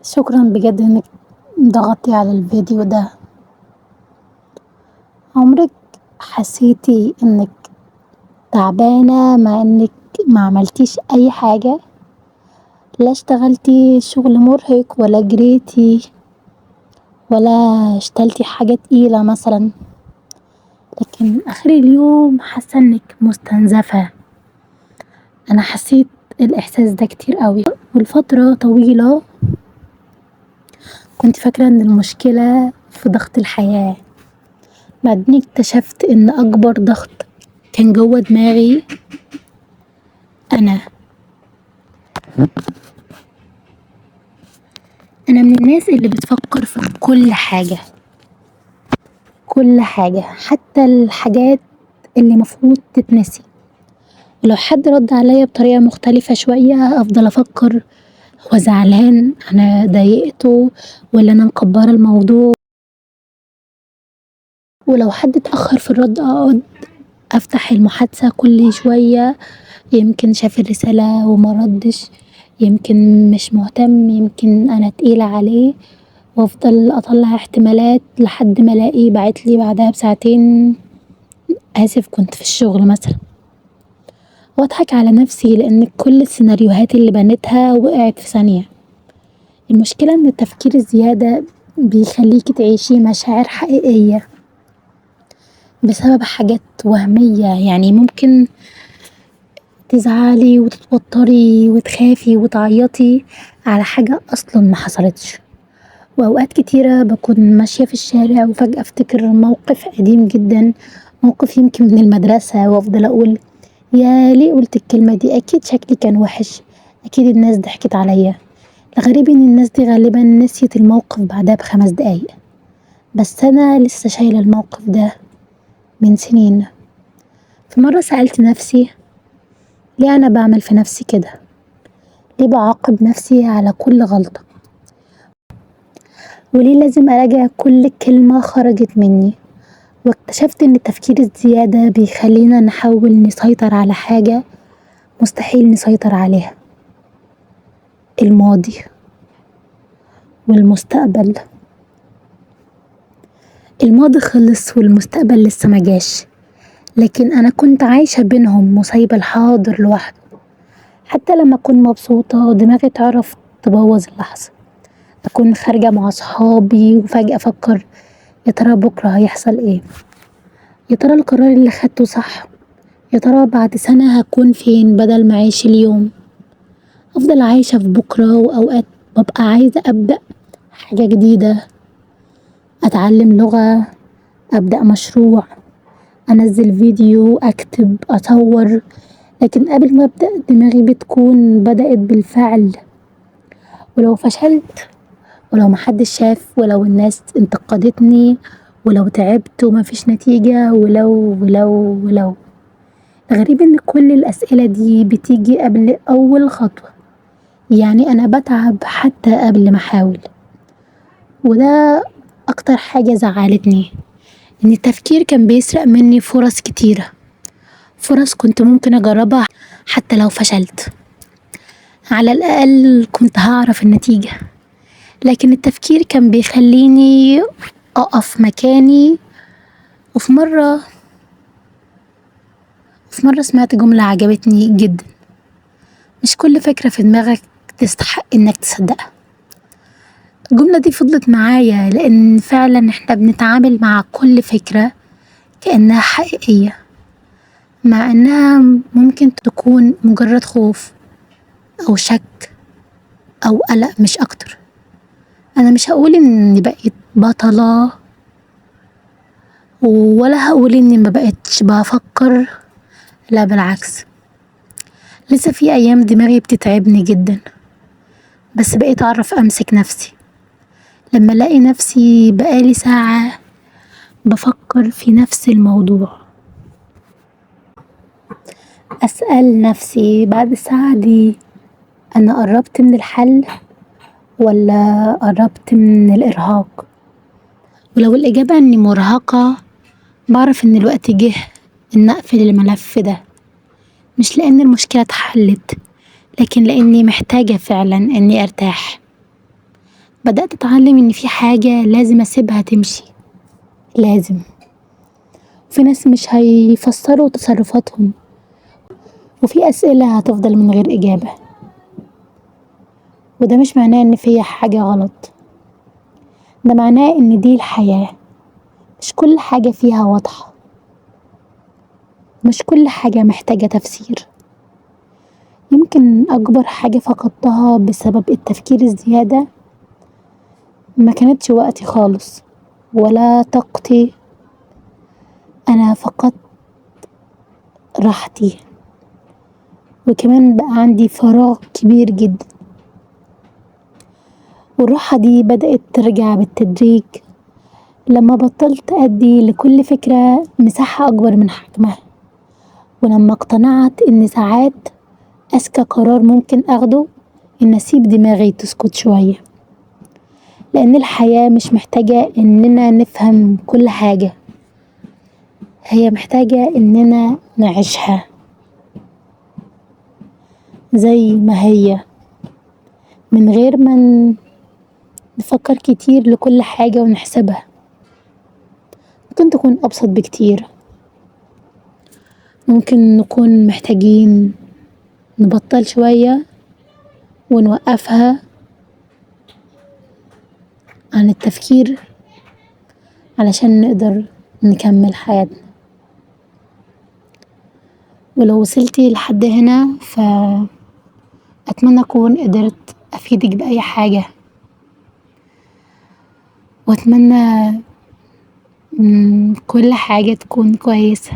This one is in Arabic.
شكرا بجد انك ضغطتي على الفيديو ده. عمرك حسيتي انك تعبانة مع انك ما عملتيش اي حاجة؟ لا اشتغلتي شغل مرهق ولا جريتي ولا اشتلتي حاجة تقيلة مثلا، لكن اخر اليوم حاسة انك مستنزفة. انا حسيت الاحساس ده كتير قوي والفترة طويلة. كنت فاكرة ان المشكلة في ضغط الحياة، بعدين اكتشفت ان اكبر ضغط كان جوه دماغي انا. انا من الناس اللي بتفكر في كل حاجة حتى الحاجات اللي مفروض تتنسي، ولو حد رد عليا بطريقة مختلفة شوية افضل افكر هو زعلان انا ضايقته ولا انا مكبرة الموضوع. ولو حد اتأخر في الرد اقعد افتح المحادثة كل شوية، يمكن شاف الرسالة وما ردش، يمكن مش مهتم، يمكن انا تقيلة عليه، وافضل اطلع احتمالات لحد ما الاقيه بعتلي بعدها بساعتين اسف كنت في الشغل مثلا، واضحك على نفسي لان كل السيناريوهات اللي بنيتها وقعت في ثانية. المشكلة ان التفكير الزيادة بيخليكي تعيشي مشاعر حقيقية بسبب حاجات وهمية، يعني ممكن تزعلي وتتوتري وتخافي وتعيطي على حاجة اصلا ما حصلتش. واوقات كتيرة بكون ماشية في الشارع وفجأة افتكر موقف قديم جدا، موقف يمكن من المدرسة، وافضل اقول يا ليه قلت الكلمة دي، اكيد شكلي كان وحش، اكيد الناس ضحكت عليا. الغريب ان الناس دي غالبا نسيت الموقف بعدها ب5 دقايق، بس انا لسه شايلة الموقف ده من سنين. في مرة سألت نفسي ليه انا بعمل في نفسي كده، ليه بعاقب نفسي على كل غلطة، وليه لازم اراجع كل كلمة خرجت مني. واكتشفت ان التفكير الزيادة بيخلينا نحاول نسيطر على حاجة مستحيل نسيطر عليها. الماضي والمستقبل، الماضي خلص والمستقبل لسه مجاش، لكن انا كنت عايشة بينهم وسايبة الحاضر لوحده. حتى لما اكون مبسوطة دماغي تعرف تبوظ اللحظة، اكون خارجة مع صحابي وفجأة افكر يا ترى بكرة هيحصل ايه، يا ترى القرار اللي خدته صح، يا ترى بعد سنة هكون فين بدل ما اعيش اليوم. افضل عايشة في بكرة، واوقات ببقى عايزة ابدأ حاجة جديدة، اتعلم لغة، ابدأ مشروع، انزل فيديو، اكتب، اصور، لكن قبل ما ابدأ دماغي بتكون بدأت بالفعل. ولو فشلت، ولو محدش شاف، ولو الناس انتقدتني، ولو تعبت ومفيش نتيجة، ولو الغريب ان كل الاسئلة دي بتيجي قبل اول خطوة، يعني انا بتعب حتى قبل ما احاول. وده اكتر حاجة زعلتني، ان التفكير كان بيسرق مني فرص كتيرة، فرص كنت ممكن اجربها حتى لو فشلت، على الاقل كنت هعرف النتيجة. لكن التفكير كان بيخليني اقف مكاني. وفي مرة سمعت جملة عجبتني جدا: مش كل فكرة في دماغك تستحق انك تصدقها. الجملة دي فضلت معايا لان فعلا احنا بنتعامل مع كل فكرة كأنها حقيقية، مع انها ممكن تكون مجرد خوف او شك او قلق مش اكتر. انا مش هقول اني بقيت بطلة، ولا هقول اني ما بقتش بفكر، لا بالعكس، لسه في ايام دماغي بتتعبني جدا، بس بقيت اعرف امسك نفسي. لما الاقي نفسي بقالي ساعة بفكر في نفس الموضوع، اسأل نفسي بعد الساعة دي انا قربت من الحل ولا قربت من الارهاق. ولو الاجابة اني مرهقة، بعرف ان الوقت جه ان اقفل الملف ده، مش لان المشكلة اتحلت، لكن لاني محتاجة فعلا اني ارتاح. بدأت أتعلم إن في حاجة لازم أسيبها تمشي، لازم. في ناس مش هيفسروا تصرفاتهم، وفي أسئلة هتفضل من غير إجابة، وده مش معناه إن فيا حاجة غلط، ده معناه إن دي الحياة. مش كل حاجة فيها واضحة، مش كل حاجة محتاجة تفسير. يمكن أكبر حاجة فقدتها بسبب التفكير الزيادة ما كانتش وقتي خالص ولا طاقتي، أنا فقدت راحتي، وكمان بقى عندي فراغ كبير جدا، والراحة دي بدأت ترجع بالتدريج لما بطلت أدي لكل فكرة مساحة أكبر من حجمها، ولما اقتنعت إن ساعات أذكى قرار ممكن أخده إن أسيب دماغي تسكت شوية، لأن الحياة مش محتاجة إننا نفهم كل حاجة، هي محتاجة إننا نعيشها زي ما هي، من غير ما نفكر كتير لكل حاجة ونحسبها. ممكن تكون أبسط بكتير. ممكن نكون محتاجين نبطل شوية ونوقفها عن التفكير علشان نقدر نكمل حياتنا. ولو وصلتي لحد هنا فأتمنى أكون قدرت أفيدك بأي حاجة، وأتمنى كل حاجة تكون كويسة.